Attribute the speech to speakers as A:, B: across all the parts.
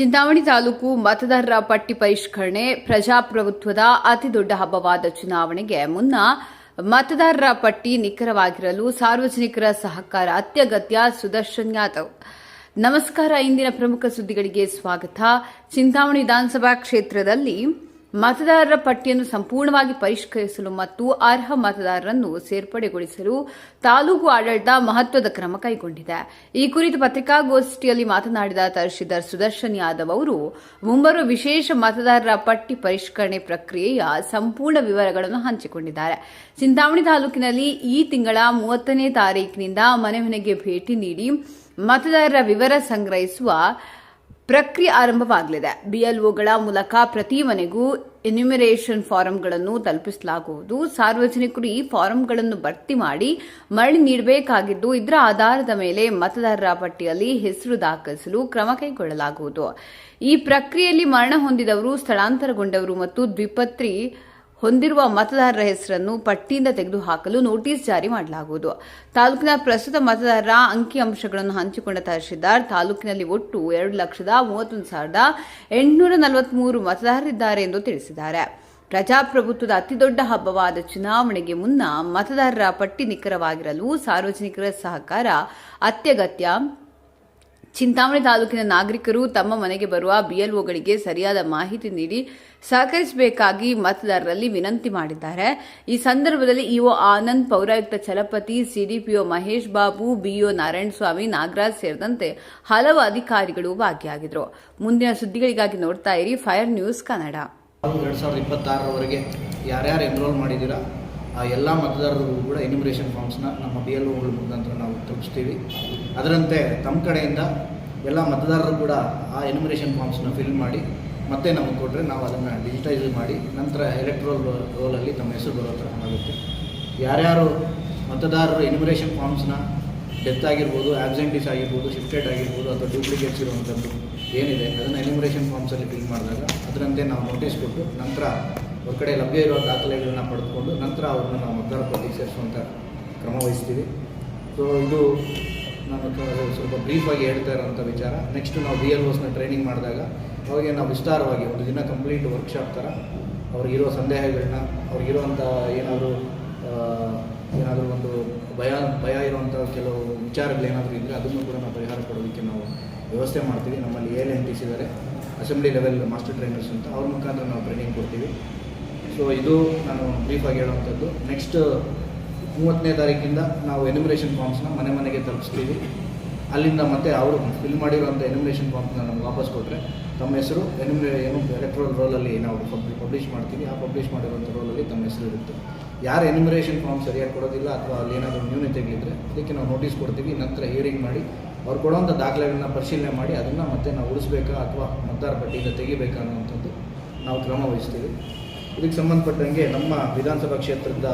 A: ಚಿಂತಾಮಣಿ ತಾಲೂಕು ಮತದಾರರ ಪಟ್ಟಿ ಪರಿಷ್ಕರಣೆ ಪ್ರಜಾಪ್ರಭುತ್ವದ ಅತಿದೊಡ್ಡ ಹಬ್ಬವಾದ ಚುನಾವಣೆಗೆ ಮುನ್ನ ಮತದಾರರ ಪಟ್ಟಿ ನಿಖರವಾಗಿರಲು ಸಾರ್ವಜನಿಕರ ಸಹಕಾರ ಅತ್ಯಗತ್ಯ. ಸುದರ್ಶನ್ ಯಾದವ್. ನಮಸ್ಕಾರ. ಇಂದಿನ ಪ್ರಮುಖ ಸುದ್ದಿಗಳಿಗೆ ಸ್ವಾಗತ. ಚಿಂತಾಮಣಿ ವಿಧಾನಸಭಾ ಕ್ಷೇತ್ರದಲ್ಲಿ ಮತದಾರರ ಪಟ್ಟಿಯನ್ನು ಸಂಪೂರ್ಣವಾಗಿ ಪರಿಷ್ಕರಿಸಲು ಮತ್ತು ಅರ್ಹ ಮತದಾರರನ್ನು ಸೇರ್ಪಡೆಗೊಳಿಸಲು ತಾಲೂಕು ಆಡಳಿತ ಮಹತ್ವದ ಕ್ರಮ ಕೈಗೊಂಡಿದೆ. ಈ ಕುರಿತು ಪತ್ರಿಕಾಗೋಷ್ಠಿಯಲ್ಲಿ ಮಾತನಾಡಿದ ತಹಶೀಲ್ದಾರ್ ಸುದರ್ಶನ್ ಯಾದವ್ ಅವರು ಮುಂಬರುವ ವಿಶೇಷ ಮತದಾರರ ಪಟ್ಟಿ ಪರಿಷ್ಕರಣೆ ಪ್ರಕ್ರಿಯೆಯ ಸಂಪೂರ್ಣ ವಿವರಗಳನ್ನು ಹಂಚಿಕೊಂಡಿದ್ದಾರೆ. ಚಿಂತಾಮಣಿ ತಾಲೂಕಿನಲ್ಲಿ ಈ ತಿಂಗಳ 30ನೇ ತಾರೀಕಿನಿಂದ ಮನೆ ಮನೆಗೆ ಭೇಟಿ ನೀಡಿ ಮತದಾರರ ವಿವರ ಸಂಗ್ರಹಿಸುವ ಪ್ರಕ್ರಿಯೆ ಆರಂಭವಾಗಲಿದೆ. ಬಿಎಲ್ಒಗಳ ಮೂಲಕ ಪ್ರತಿ ಮನೆಗೂ ಎನ್ಯುಮರೇಷನ್ ಫಾರಂಗಳನ್ನು ತಲುಪಿಸಲಾಗುವುದು. ಸಾರ್ವಜನಿಕರು ಈ ಫಾರಂಗಳನ್ನು ಭರ್ತಿ ಮಾಡಿ ಮರಳಿ ನೀಡಬೇಕಾಗಿದ್ದು, ಇದರ ಆಧಾರದ ಮೇಲೆ ಮತದಾರರ ಪಟ್ಟಿಯಲ್ಲಿ ಹೆಸರು ದಾಖಲಿಸಲು ಕ್ರಮ ಕೈಗೊಳ್ಳಲಾಗುವುದು. ಈ ಪ್ರಕ್ರಿಯೆಯಲ್ಲಿ ಮರಣ ಹೊಂದಿದವರು, ಸ್ಥಳಾಂತರಗೊಂಡವರು ಮತ್ತು ದ್ವಿಪತ್ರಿ ಹೊಂದಿರುವ ಮತದಾರರ ಹೆಸರನ್ನು ಪಟ್ಟಿಯಿಂದ ತೆಗೆದುಹಾಕಲು ನೋಟಿಸ್ ಜಾರಿ ಮಾಡಲಾಗುವುದು. ತಾಲೂಕಿನ ಪ್ರಸ್ತುತ ಮತದಾರರ ಅಂಕಿಅಂಶಗಳನ್ನು ಹಂಚಿಕೊಂಡ ತಹಶೀಲ್ದಾರ್ ತಾಲೂಕಿನಲ್ಲಿ ಒಟ್ಟು 2,31,843 ಮತದಾರರಿದ್ದಾರೆ ಎಂದು ತಿಳಿಸಿದ್ದಾರೆ. ಪ್ರಜಾಪ್ರಭುತ್ವದ ಅತಿದೊಡ್ಡ ಹಬ್ಬವಾದ ಚುನಾವಣೆಗೆ ಮುನ್ನ ಮತದಾರರ ಪಟ್ಟಿ ನಿಖರವಾಗಿರಲು ಸಾರ್ವಜನಿಕರ ಸಹಕಾರ ಅತ್ಯಗತ್ಯ. ಚಿಂತಾಮಣಿ ತಾಲೂಕಿನ ನಾಗರಿಕರು ತಮ್ಮ ಮನೆಗೆ ಬರುವ ಬಿಎಲ್ಒಗಳಿಗೆ ಸರಿಯಾದ ಮಾಹಿತಿ ನೀಡಿ ಸಹಕರಿಸಬೇಕಾಗಿ ಮತದಾರರಲ್ಲಿ ವಿನಂತಿ ಮಾಡಿದ್ದಾರೆ. ಈ ಸಂದರ್ಭದಲ್ಲಿ ಇಒ ಆನಂದ್, ಪೌರಾಯುಕ್ತ ಚಲಪತಿ, ಸಿಡಿಪಿಒ ಮಹೇಶ್ ಬಾಬು, ಬಿಇಒ ನಾರಾಯಣಸ್ವಾಮಿ, ನಾಗರಾಜ್ ಸೇರಿದಂತೆ ಹಲವು ಅಧಿಕಾರಿಗಳು ಭಾಗಿಯಾಗಿದ್ದರು. ಮುಂದಿನ ಸುದ್ದಿಗಳಿಗಾಗಿ ನೋಡ್ತಾ ಇರಿ ಫೈರ್ ನ್ಯೂಸ್ ಕನ್ನಡ.
B: 2026ರವರೆಗೆ ಯಾರ್ಯಾರು ಎನ್ರೋಲ್ ಮಾಡಿದ್ದೀರಾ ಆ ಎಲ್ಲ ಮತದಾರರಿಗೂ ಕೂಡ ಎನ್ಯುಮರೇಷನ್ ಫಾರ್ಮ್ಸ್ನ ನಮ್ಮ ಬಿಎಲ್ಒಗಳ ಮುಖಾಂತರ ನಾವು ತಲುಪಿಸ್ತೀವಿ. ಅದರಂತೆ ತಮ್ಮ ಕಡೆಯಿಂದ ಎಲ್ಲ ಮತದಾರರು ಕೂಡ ಆ ಎನ್ಯುಮರೇಷನ್ ಫಾರ್ಮ್ಸ್ನ ಫಿಲ್ ಮಾಡಿ ಮತ್ತೆ ನಮಗೆ ಕೊಟ್ಟರೆ ನಾವು ಅದನ್ನು ಡಿಜಿಟೈಸ್ ಮಾಡಿ ನಂತರ ಎಲೆಕ್ಟ್ರಲ್ ರೋಲಲ್ಲಿ ತಮ್ಮ ಹೆಸರು ಬರೋ ಥರ ಆಗುತ್ತೆ. ಯಾರ್ಯಾರು ಮತದಾರರು ಎನ್ಯುಮರೇಷನ್ ಫಾರ್ಮ್ಸ್ನ ಡೆತ್ ಆಗಿರ್ಬೋದು, ಆಬ್ಸೆಂಟೀಸ್ ಆಗಿರ್ಬೋದು, ಶಿಫ್ಟೆಡ್ ಆಗಿರ್ಬೋದು ಅಥವಾ ಡೂಪ್ಲಿಕೇಟ್ಸ್ ಇರುವಂಥದ್ದು ಏನಿದೆ ಅದನ್ನು ಎನ್ಯುಮರೇಷನ್ ಫಾರ್ಮ್ಸಲ್ಲಿ ಫಿಲ್ ಮಾಡಿದಾಗ ಅದರಂತೆ ನಾವು ನೋಟಿಸ್ ಕೊಟ್ಟು ನಂತರ ಅವ್ರ ಕಡೆ ಲಭ್ಯ ಇರೋ ದಾಖಲೆಗಳನ್ನ ಪಡೆದುಕೊಂಡು ನಂತರ ಅವ್ರನ್ನ ನಾವು ಮತದಾರ ಪಟ್ಟಿಗೆ ಸೇರಿಸುವಂಥ ಕ್ರಮ ವಹಿಸ್ತೀವಿ. ಸೊ ಇದು ನಾನು ಸ್ವಲ್ಪ ಬ್ರೀಫಾಗಿ ಹೇಳ್ತಾ ಇರೋಂಥ ವಿಚಾರ. ನೆಕ್ಸ್ಟ್ ನಾವು ಬಿಎಲ್ಒಸ್ನ ಟ್ರೈನಿಂಗ್ ಮಾಡಿದಾಗ ಅವಾಗೆ ನಾವು ವಿಸ್ತಾರವಾಗಿ ಒಂದು ದಿನ ಕಂಪ್ಲೀಟ್ ವರ್ಕ್ಶಾಪ್ ಥರ ಅವ್ರಿಗಿರೋ ಸಂದೇಹಗಳನ್ನ, ಅವ್ರಿಗಿರುವಂಥ ಏನಾದರೂ ಒಂದು ಭಯ ಇರುವಂಥ ಕೆಲವು ವಿಚಾರಗಳೇನಾದರೂ ಇದ್ದರೆ ಅದನ್ನು ಕೂಡ ನಾವು ಪರಿಹಾರ ಕೊಡೋದಕ್ಕೆ ನಾವು ವ್ಯವಸ್ಥೆ ಮಾಡ್ತೀವಿ. ನಮ್ಮಲ್ಲಿ ALNTs ಇದ್ದಾರೆ, ಅಸೆಂಬ್ಲಿ ಲೆವೆಲ್ ಮಾಸ್ಟರ್ ಟ್ರೈನರ್ಸ್ ಅಂತ, ಅವ್ರ ಮುಖಾಂತರ ನಾವು ಟ್ರೈನಿಂಗ್ ಕೊಡ್ತೀವಿ. ಸೊ ಇದು ನಾನು ಬ್ರೀಫಾಗಿ ಹೇಳುವಂಥದ್ದು. ನೆಕ್ಸ್ಟ್ 30ನೇ ತಾರೀಕಿಂದ ನಾವು ಎನ್ಯುಮರೇಷನ್ ಫಾರ್ಮ್ಸ್ನ ಮನೆ ಮನೆಗೆ ತಲುಪಿಸ್ತೀವಿ. ಅಲ್ಲಿಂದ ಮತ್ತೆ ಅವರು ಫಿಲ್ ಮಾಡಿರುವಂಥ ಎನ್ಯುಮರೇಷನ್ ಫಾರ್ಮ್ಸ್ನ ನಮ್ಗೆ ವಾಪಸ್ ಕೊಟ್ಟರೆ ತಮ್ಮ ಹೆಸರು ಎಲೆಕ್ಟ್ರಲ್ ರೋಲಲ್ಲಿ ನಾವು ಪಬ್ಲಿಷ್ ಮಾಡ್ತೀವಿ. ಆ ಪಬ್ಲಿಷ್ ಮಾಡಿರುವಂಥ ರೋಲಲ್ಲಿ ತಮ್ಮ ಹೆಸರು ಇರುತ್ತೆ. ಯಾರು ಎನ್ಯುಮರೇಷನ್ ಫಾರ್ಮ್ ಸರಿಯಾಗಿ ಕೊಡೋದಿಲ್ಲ ಅಥವಾ ಅಲ್ಲಿ ಏನಾದರೂ ನ್ಯೂನತೆಗಳಿದ್ದರೆ ಅದಕ್ಕೆ ನಾವು ನೋಟಿಸ್ ಕೊಡ್ತೀವಿ. ನಂತರ ಹಿಯರಿಂಗ್ ಮಾಡಿ ಅವ್ರು ಕೊಡುವಂಥ ದಾಖಲೆಗಳನ್ನ ಪರಿಶೀಲನೆ ಮಾಡಿ ಅದನ್ನು ಮತ್ತೆ ನಾವು ಉಳಿಸ್ಬೇಕಾ ಅಥವಾ ಮತದಾರ ಪಟ್ಟಿಯಿಂದ ತೆಗಿಬೇಕಾ ಅನ್ನುವಂಥದ್ದು ನಾವು ಕ್ರಮ ವಹಿಸ್ತೀವಿ. ಇದಕ್ಕೆ ಸಂಬಂಧಪಟ್ಟಂಗೆ ನಮ್ಮ ವಿಧಾನಸಭಾ ಕ್ಷೇತ್ರದ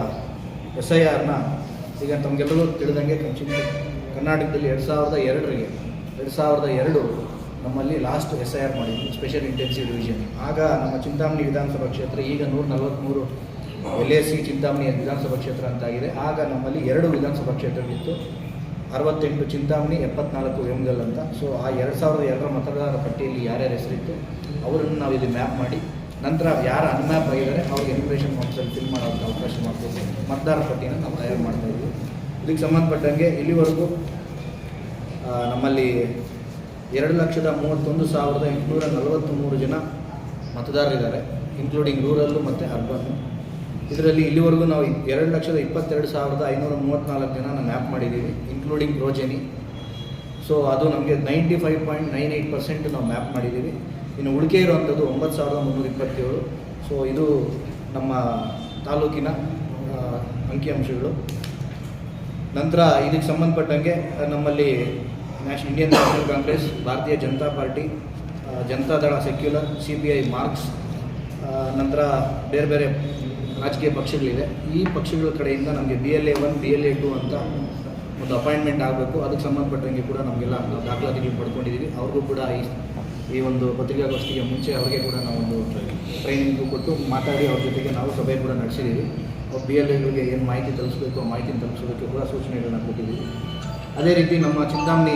B: SIRನ ಈಗ ತಮಗೆಲ್ಲರೂ ತಿಳಿದಂಗೆ ಕರ್ನಾಟಕದಲ್ಲಿ 2002 ನಮ್ಮಲ್ಲಿ ಲಾಸ್ಟ್ SIR ಮಾಡಿದ್ವಿ, ಸ್ಪೆಷಲ್ ಇಂಟೆನ್ಸಿವ್ ಡಿವಿಷನ್. ಆಗ ನಮ್ಮ ಚಿಂತಾಮಣಿ ವಿಧಾನಸಭಾ ಕ್ಷೇತ್ರ ಈಗ 143 LAC ಚಿಂತಾಮಣಿ ವಿಧಾನಸಭಾ ಕ್ಷೇತ್ರ ಅಂತಾಗಿದೆ. ಆಗ ನಮ್ಮಲ್ಲಿ 2 ವಿಧಾನಸಭಾ ಕ್ಷೇತ್ರಗಳಿತ್ತು, 68 ಚಿಂತಾಮಣಿ, 74 ವೇಮಗಲ್ ಅಂತ. ಸೊ ಆ 2002ರ ಮತದಾರರ ಪಟ್ಟಿಯಲ್ಲಿ ಯಾರ್ಯಾರ ಹೆಸರಿತ್ತು ಅವರನ್ನು ನಾವು ಇಲ್ಲಿ ಮ್ಯಾಪ್ ಮಾಡಿ ನಂತರ ಯಾರು ಅನ್ಮ್ಯಾಪ್ ಆಗಿದ್ದಾರೆ ಅವ್ರಿಗೆ ಎನ್ಯುಮರೇಷನ್ ಫಾರ್ಮ್ಸಲ್ಲಿ ಫಿಲ್ ಮಾಡೋಕ್ಕೆ ಅವಕಾಶ ಮಾಡ್ತೀವಿ. ಮತದಾರರ ಪಟ್ಟಿಯನ್ನು ನಾವು ತಯಾರು ಮಾಡ್ತಾಯಿದ್ವಿ. ಇದಕ್ಕೆ ಸಂಬಂಧಪಟ್ಟಂಗೆ ಇಲ್ಲಿವರೆಗೂ ನಮ್ಮಲ್ಲಿ 2,31,843 ಜನ ಮತದಾರರಿದ್ದಾರೆ, ಇನ್ಕ್ಲೂಡಿಂಗ್ ರೂರಲ್ಲು ಮತ್ತು ಅರ್ಬನ್ನು. ಇದರಲ್ಲಿ ಇಲ್ಲಿವರೆಗೂ ನಾವು 2,22,534 ಜನನ ಮ್ಯಾಪ್ ಮಾಡಿದ್ದೀವಿ, ಇನ್ಕ್ಲೂಡಿಂಗ್ ಪ್ರೋಜನಿ. ಸೊ ಅದು ನಮಗೆ 95.98% ನಾವು ಮ್ಯಾಪ್ ಮಾಡಿದ್ದೀವಿ. ಇನ್ನು ಉಳಿಕೆ ಇರುವಂಥದ್ದು 9,327. ಸೊ ಇದು ನಮ್ಮ ತಾಲೂಕಿನ ಅಂಕಿಅಂಶಗಳು. ನಂತರ ಇದಕ್ಕೆ ಸಂಬಂಧಪಟ್ಟಂಗೆ ನಮ್ಮಲ್ಲಿ ಇಂಡಿಯನ್ ನ್ಯಾಷನಲ್ ಕಾಂಗ್ರೆಸ್, ಭಾರತೀಯ Janata party, Janata Dal secular, CPI marks, ನಂತರ ಬೇರೆ ಬೇರೆ ರಾಜಕೀಯ ಪಕ್ಷಗಳಿದೆ. ಈ ಪಕ್ಷಗಳ ಕಡೆಯಿಂದ ನಮಗೆ BLA1, BLA2 ಅಂತ ಒಂದು ಅಪಾಯಿಂಟ್ಮೆಂಟ್ ಆಗಬೇಕು. ಅದಕ್ಕೆ ಸಂಬಂಧಪಟ್ಟಂಗೆ ಕೂಡ ನಮಗೆಲ್ಲ ನಾವು ದಾಖಲಾತಿಗಳು ಪಡ್ಕೊಂಡಿದ್ದೀವಿ. ಅವ್ರಿಗೂ ಕೂಡ ಈ ಒಂದು ಪತ್ರಿಕಾಗೋಷ್ಠಿಗೆ ಮುಂಚೆ ಅವರಿಗೆ ಕೂಡ ನಾವೊಂದು ಟ್ರೈನಿಂಗು ಕೊಟ್ಟು ಮಾತಾಡಿ ಅವ್ರ ಜೊತೆಗೆ ನಾವು ಸಭೆ ಕೂಡ ನಡೆಸಿದ್ದೀವಿ. ಅವ್ರು BLAಗಳಿಗೆ ಏನು ಮಾಹಿತಿ ತಲುಪಿಸಬೇಕು ಆ ಮಾಹಿತಿನ ತಲುಪಿಸೋದಕ್ಕೆ ಕೂಡ ಸೂಚನೆಗಳನ್ನ ಕೊಟ್ಟಿದ್ದೀವಿ. ಅದೇ ರೀತಿ ನಮ್ಮ ಚಿಂತಾಮಣಿ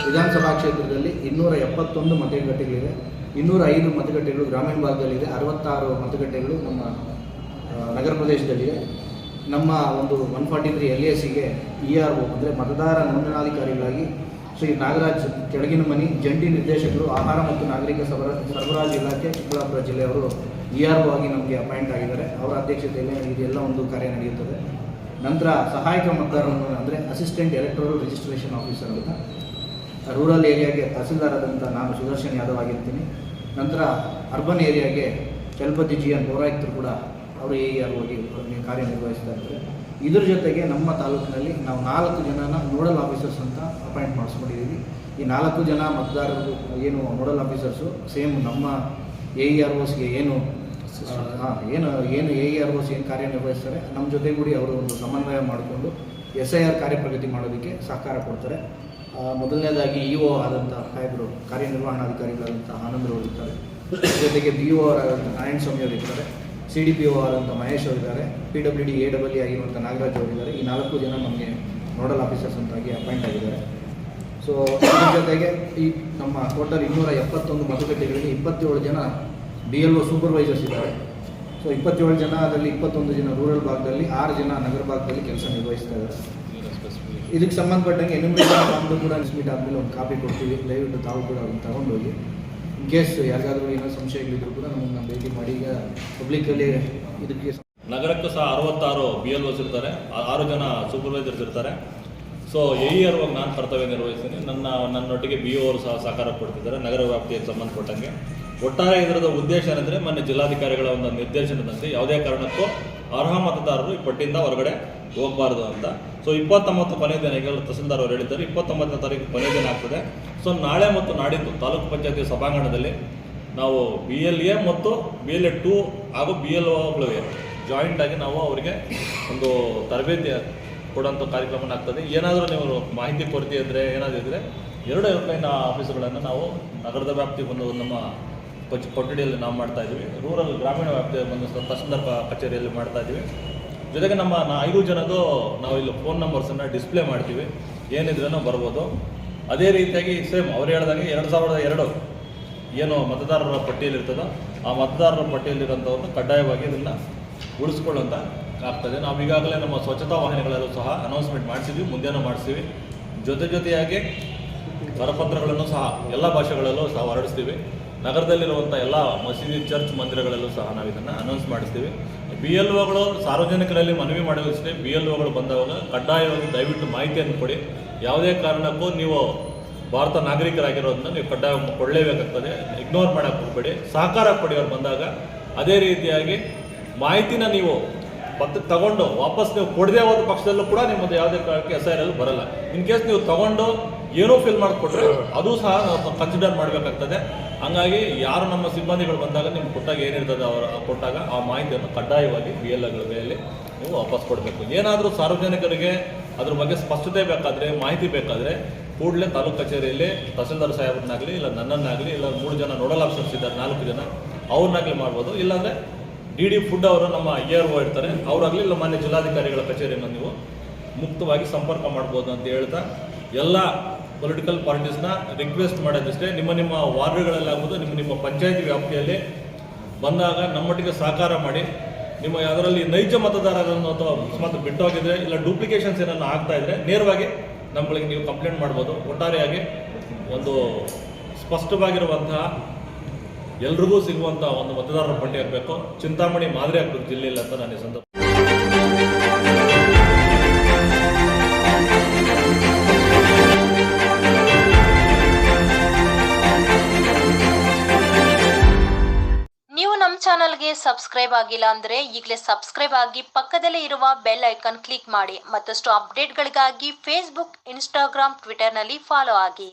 B: ವಿಧಾನಸಭಾ ಕ್ಷೇತ್ರದಲ್ಲಿ 271 ಮತಗಟ್ಟೆಗಳಿವೆ. 205 ಮತಗಟ್ಟೆಗಳು ಗ್ರಾಮೀಣ ಭಾಗದಲ್ಲಿದೆ, 66 ಮತಗಟ್ಟೆಗಳು ನಮ್ಮ ನಗರ ಪ್ರದೇಶದಲ್ಲಿದೆ. ನಮ್ಮ ಒಂದು 143 LACಗೆ ERO ಅಂದರೆ ಮತದಾರ ನೋಂದಣಾಧಿಕಾರಿಗಳಾಗಿ ಶ್ರೀ ನಾಗರಾಜ್ ಕೆಳಗಿನಮನಿ, ಜಂಟಿ ನಿರ್ದೇಶಕರು ಆಹಾರ ಮತ್ತು ನಾಗರಿಕ ಸರಬರಾಜು ಇಲಾಖೆ ಚಿಕ್ಕಬಳ್ಳಾಪುರ ಜಿಲ್ಲೆಯವರು ERO ಆಗಿ ನಮಗೆ ಅಪಾಯಿಂಟ್ ಆಗಿದ್ದಾರೆ. ಅವರ ಅಧ್ಯಕ್ಷತೆಯಲ್ಲಿ ಇದೆಲ್ಲ ಒಂದು ಕಾರ್ಯ ನಡೆಯುತ್ತದೆ. ನಂತರ ಸಹಾಯಕ ಮತದಾರರನ್ನು ಅಂದರೆ ಅಸಿಸ್ಟೆಂಟ್ ಎಲೆಕ್ಟೋರಲ್ ರಿಜಿಸ್ಟ್ರೇಷನ್ ಆಫೀಸರ್ ಅಂತ ರೂರಲ್ ಏರಿಯಾಗೆ ತಹಸೀಲ್ದಾರ್ ಆದಂಥ ನಾನು ಸುದರ್ಶನ್ ಯಾದವ್ ಆಗಿರ್ತೀನಿ. ನಂತರ ಅರ್ಬನ್ ಏರಿಯಾಗೆ ಚಲಪತಿ GN ಪೌರಾಯುಕ್ತರು ಕೂಡ ಅವರು ERO ಆಗಿ ಕಾರ್ಯನಿರ್ವಹಿಸ್ತಾ ಇದ್ದಾರೆ. ಇದ್ರ ಜೊತೆಗೆ ನಮ್ಮ ತಾಲೂಕಿನಲ್ಲಿ ನಾವು 4 ಜನನ ನೋಡಲ್ ಆಫೀಸರ್ಸ್ ಅಂತ ಅಪಾಯಿಂಟ್ ಮಾಡಿಸ್ಕೊಂಡಿದ್ದೀವಿ. ಈ 4 ಜನ ಮತದಾರರು ಏನು ನೋಡಲ್ ಆಫೀಸರ್ಸು ಸೇಮ್ ನಮ್ಮ AEROಸ್ಗೆ ಏನು AEROಸ್ ಏನು ಕಾರ್ಯನಿರ್ವಹಿಸ್ತಾರೆ ನಮ್ಮ ಜೊತೆಗೂಡಿ ಅವರು ಒಂದು ಸಮನ್ವಯ ಮಾಡಿಕೊಂಡು SIR ಕಾರ್ಯಪ್ರಗತಿ ಮಾಡೋದಕ್ಕೆ ಸಹಕಾರ ಕೊಡ್ತಾರೆ. ಮೊದಲನೇದಾಗಿ EO ಆದಂಥ ಸಾಹೇಬರು ಕಾರ್ಯನಿರ್ವಹಣಾಧಿಕಾರಿಗಳಾದಂಥ ಆನಂದ್ರವರು ಇರ್ತಾರೆ, ಜೊತೆಗೆ BO ಅವರಾದಂಥ ನಾರಾಯಣ ಸ್ವಾಮಿ ಅವರು ಇರ್ತಾರೆ, CDPO ಆದಂಥ ಮಹೇಶ್ ಅವರಿದ್ದಾರೆ, PWD AEE ಆಗಿರುವಂಥ ನಾಗರಾಜ್ ಅವರಿದ್ದಾರೆ. ಈ 4 ಜನ ನಮಗೆ ನೋಡಲ್ ಆಫೀಸರ್ಸ್ ಅಂತಾಗಿ ಅಪಾಯಿಂಟ್ ಆಗಿದ್ದಾರೆ. ಸೊ ಅದ್ರ ಜೊತೆಗೆ ಈ ನಮ್ಮ ಟೋಟಲ್ 271 ಮತಗಟ್ಟೆಗಳಿಗೆ 27 ಜನ BLO ಸೂಪರ್ವೈಸರ್ಸ್ ಇದ್ದಾರೆ. ಸೊ 27 ಜನದಲ್ಲಿ 21 ಜನ ರೂರಲ್ ಭಾಗದಲ್ಲಿ, 6 ಜನ ನಗರ ಭಾಗದಲ್ಲಿ ಕೆಲಸ ನಿರ್ವಹಿಸ್ತಾ ಇದ್ದಾರೆ. ಇದಕ್ಕೆ ಸಂಬಂಧಪಟ್ಟಂಗೆ ಎನ್ಯುಮರೇಷನ್ ಫಾರ್ಮ್ದು ಕೂಡ ಮೀಟ್ ಆದಮೇಲೆ ಒಂದು ಕಾಪಿ ಕೊಡ್ತೀವಿ. ದಯವಿಟ್ಟು ತಾವು ಕೂಡ ಅದನ್ನು ತಗೊಂಡೋಗಿ ಇನ್ ಕೇಸ್ ಯಾರಿಗಾದರೂ ಏನೋ ಸಂಶಯಗಳಿದ್ರು ಕೂಡ ನಮ್ಮನ್ನು ಭೇಟಿ ಮಾಡಿ. ಈಗ ಪಬ್ಲಿಕಲ್ಲಿ ಇದಕ್ಕೆ
C: ನಗರಕ್ಕೂ ಸಹ 66 BLOs ಇರ್ತಾರೆ, 6 ಜನ ಸೂಪರ್ವೈಸರ್ಸ್ ಇರ್ತಾರೆ. ಸೊ AERO ನಾನು ಕರ್ತವ್ಯ ನಿರ್ವಹಿಸ್ತೀನಿ. ನನ್ನೊಟ್ಟಿಗೆ BO ಅವರು ಸಹ ಸಹಕಾರ ಕೊಡ್ತಿದ್ದಾರೆ ನಗರ ವ್ಯಾಪ್ತಿಗೆ ಸಂಬಂಧಪಟ್ಟಂಗೆ. ಒಟ್ಟಾರೆ ಇದರದ ಉದ್ದೇಶ ಏನಂದರೆ ಮೊನ್ನೆ ಜಿಲ್ಲಾಧಿಕಾರಿಗಳ ಒಂದು ನಿರ್ದೇಶನದಂತೆ ಯಾವುದೇ ಕಾರಣಕ್ಕೂ ಅರ್ಹ ಮತದಾರರು ಈ ಪಟ್ಟಿಯಿಂದ ಹೊರಗಡೆ ಹೋಗಬಾರ್ದು ಅಂತ. ಸೊ 29 ಕೊನೆಯ ದಿನ, ಈಗ ತಹಸೀಲ್ದಾರ್ ಅವರು ಹೇಳಿದ್ದಾರೆ 29ನೇ ತಾರೀಕು ಕೊನೆಯ ದಿನ ಆಗ್ತದೆ. ಸೊ ನಾಳೆ ಮತ್ತು ನಾಡಿದ್ದು ತಾಲೂಕು ಪಂಚಾಯತಿ ಸಭಾಂಗಣದಲ್ಲಿ ನಾವು BLA ಮತ್ತು BLA 2 ಹಾಗೂ BLOಗಳಿಗೆ ಜಾಯಿಂಟಾಗಿ ನಾವು ಅವರಿಗೆ ಒಂದು ತರಬೇತಿ ಕೊಡುವಂಥ ಕಾರ್ಯಕ್ರಮ ಆಗ್ತದೆ. ಏನಾದರೂ ನೀವು ಮಾಹಿತಿ ಕೊರತೆ ಇದ್ದರೆ ಏನಾದರೂ ಇದ್ದರೆ 2 ಹೆಲ್ಪ್ಲೈನ್ ಆಫೀಸುಗಳನ್ನು ನಾವು ನಗರದ ವ್ಯಾಪ್ತಿಗೆ ಒಂದು ನಮ್ಮ ಕೊಠಡಿಯಲ್ಲಿ ನಾವು ಮಾಡ್ತಾ ಇದ್ದೀವಿ. ರೂರಲ್ ಗ್ರಾಮೀಣ ವ್ಯಾಪ್ತಿಯ ಒಂದು ತಹಸೀಲ್ದಾರ್ ಕಚೇರಿಯಲ್ಲಿ ಮಾಡ್ತಾ ಇದ್ದೀವಿ. ಜೊತೆಗೆ ನಮ್ಮ 5 ಜನದ್ದು ನಾವು ಇಲ್ಲಿ ಫೋನ್ ನಂಬರ್ಸನ್ನು ಡಿಸ್ಪ್ಲೇ ಮಾಡ್ತೀವಿ, ಏನಿದ್ರೂ ಬರ್ಬೋದು. ಅದೇ ರೀತಿಯಾಗಿ ಸೇಮ್ ಅವ್ರು ಹೇಳಿದಾಗೆ 2002 ಏನು ಮತದಾರರ ಪಟ್ಟಿಯಲ್ಲಿರ್ತದೋ ಆ ಮತದಾರರ ಪಟ್ಟಿಯಲ್ಲಿರೋಂಥವ್ರನ್ನ ಕಡ್ಡಾಯವಾಗಿ ಇದನ್ನು ಉಳಿಸ್ಕೊಳ್ಳೋಂಥ ಆಗ್ತದೆ. ನಾವು ಈಗಾಗಲೇ ನಮ್ಮ ಸ್ವಚ್ಛತಾ ವಾಹಿನಿಗಳಲ್ಲೂ ಸಹ ಅನೌನ್ಸ್ಮೆಂಟ್ ಮಾಡಿಸಿದ್ವಿ, ಮುಂದೆನೂ ಮಾಡಿಸ್ತೀವಿ. ಜೊತೆಗೆ ಕರಪತ್ರಗಳನ್ನು ಸಹ ಎಲ್ಲ ಭಾಷೆಗಳಲ್ಲೂ ಸಹ ಹೊರಡಿಸ್ತೀವಿ. ನಗರದಲ್ಲಿರುವಂಥ ಎಲ್ಲ ಮಸೀದಿ, ಚರ್ಚ್, ಮಂದಿರಗಳಲ್ಲೂ ಸಹ ನಾವು ಇದನ್ನು ಅನೌನ್ಸ್ ಮಾಡಿಸ್ತೀವಿ. BLOಗಳು ಸಾರ್ವಜನಿಕರಲ್ಲಿ ಮನವಿ ಮಾಡೋದಷ್ಟೇ, BLOಗಳು ಬಂದವಾಗ ಕಡ್ಡಾಯವಾಗಿ ದಯವಿಟ್ಟು ಮಾಹಿತಿಯನ್ನು ಕೊಡಿ. ಯಾವುದೇ ಕಾರಣಕ್ಕೂ ನೀವು ಭಾರತ ನಾಗರಿಕರಾಗಿರೋದನ್ನ ನೀವು ಕಡ್ಡಾಯ ಕೊಡಲೇಬೇಕಾಗ್ತದೆ. ಇಗ್ನೋರ್ ಮಾಡೋಕ್ಕೆ ಹೋಗಬೇಡಿ, ಸಹಕಾರ ಕೊಡಿ ಅವ್ರು ಬಂದಾಗ. ಅದೇ ರೀತಿಯಾಗಿ ಮಾಹಿತಿನ ನೀವು ತಗೊಂಡು ವಾಪಸ್ ನೀವು ಕೊಡದೆ ಹೋದ ಪಕ್ಷದಲ್ಲೂ ಕೂಡ ನಿಮ್ಮದು ಯಾವುದೇ ಕಾರಣಕ್ಕೆ SIR ಬರಲ್ಲ. ಇನ್ ಕೇಸ್ ನೀವು ತಗೊಂಡು ಏನೋ ಫಿಲ್ ಮಾಡಿಕೊಟ್ರೆ ಅದು ಸಹ ನಾವು ಕನ್ಸಿಡರ್ ಮಾಡಬೇಕಾಗ್ತದೆ. ಹಂಗಾಗಿ ಯಾರು ನಮ್ಮ ಸಿಬ್ಬಂದಿಗಳು ಬಂದಾಗ ನಿಮ್ಗೆ ಕೊಟ್ಟಾಗ ಏನಿರ್ತದೆ ಅವರು ಕೊಟ್ಟಾಗ ಆ ಮಾಹಿತಿಯನ್ನು ಕಡ್ಡಾಯವಾಗಿ BLOಗಳ ಕೈಯಲ್ಲಿ ನೀವು ವಾಪಸ್ ಕೊಡಬೇಕು. ಏನಾದರೂ ಸಾರ್ವಜನಿಕರಿಗೆ ಅದ್ರ ಬಗ್ಗೆ ಸ್ಪಷ್ಟತೆ ಬೇಕಾದರೆ, ಮಾಹಿತಿ ಬೇಕಾದರೆ ಕೂಡಲೇ ತಾಲೂಕು ಕಚೇರಿಯಲ್ಲಿ ತಹಸೀಲ್ದಾರ್ ಸಾಹೇಬ್ರನ್ನಾಗಲಿ ಇಲ್ಲ ನನ್ನನ್ನಾಗಲಿ ಇಲ್ಲ 3 ಜನ ನೋಡಲ್ ಆಫೀಸರ್ಸ್ ಇದ್ದಾರೆ 4 ಜನ ಅವ್ರನ್ನಾಗಲಿ ಮಾಡ್ಬೋದು. ಇಲ್ಲಾಂದರೆ DD ಫುಡ್ ಅವರು ನಮ್ಮ ERO ಇರ್ತಾರೆ, ಅವರಾಗಲಿ ಇಲ್ಲ ಮಾನ್ಯ ಜಿಲ್ಲಾಧಿಕಾರಿಗಳ ಕಚೇರಿಯನ್ನು ನೀವು ಮುಕ್ತವಾಗಿ ಸಂಪರ್ಕ ಮಾಡ್ಬೋದು ಅಂತ ಹೇಳ್ತಾ ಎಲ್ಲ ಪೊಲಿಟಿಕಲ್ ಪಾರ್ಟೀಸ್ನ ರಿಕ್ವೆಸ್ಟ್ ಮಾಡೋದಿಷ್ಟೇ, ನಿಮ್ಮ ವಾರ್ಡ್ಗಳಲ್ಲಾಗ್ಬೋದು, ನಿಮ್ಮ ಪಂಚಾಯತಿ ವ್ಯಾಪ್ತಿಯಲ್ಲಿ ಬಂದಾಗ ನಮ್ಮೊಟ್ಟಿಗೆ ಸಹಕಾರ ಮಾಡಿ. ನಿಮ್ಮ ಅದರಲ್ಲಿ ನೈಜ ಮತದಾರರನ್ನು ಅಥವಾ ಅಕಸ್ಮಾತ್ ಬಿಟ್ಟೋಗಿದ್ರೆ ಇಲ್ಲ ಡೂಪ್ಲಿಕೇಶನ್ಸ್ ಏನನ್ನು ಆಗ್ತಾ ಇದ್ರೆ ನೇರವಾಗಿ ನಮ್ಮಗಳಿಗೆ ನೀವು ಕಂಪ್ಲೇಂಟ್ ಮಾಡ್ಬೋದು. ಒಟ್ಟಾರೆಯಾಗಿ ಒಂದು ಸ್ಪಷ್ಟವಾಗಿರುವಂತಹ ಎಲ್ರಿಗೂ ಸಿಗುವಂಥ ಒಂದು ಮತದಾರರ ಪಟ್ಟಿ ಆಗಬೇಕು, ಚಿಂತಾಮಣಿ ಮಾದರಿ ಆಗಬೇಕು ಜಿಲ್ಲೆಯಲ್ಲಿ ಅಂತ ನಾನು ಈ ಸಂದರ್ಭ.
D: ನೀವು ನಮ್ಮ ಚಾನಲ್ಗೆ ಸಬ್ಸ್ಕ್ರೈಬ್ ಆಗಿಲ್ಲ ಅಂದ್ರೆ ಈಗಲೇ ಸಬ್ಸ್ಕ್ರೈಬ್ ಆಗಿ ಪಕ್ಕದಲ್ಲೇ ಇರುವ ಬೆಲ್ ಐಕಾನ್ ಕ್ಲಿಕ್ ಮಾಡಿ. ಮತ್ತಷ್ಟು ಅಪ್ಡೇಟ್ಗಳಿಗಾಗಿ ಫೇಸ್ಬುಕ್, ಇನ್ಸ್ಟಾಗ್ರಾಮ್, ಟ್ವಿಟರ್ನಲ್ಲಿ ಫಾಲೋ ಆಗಿ.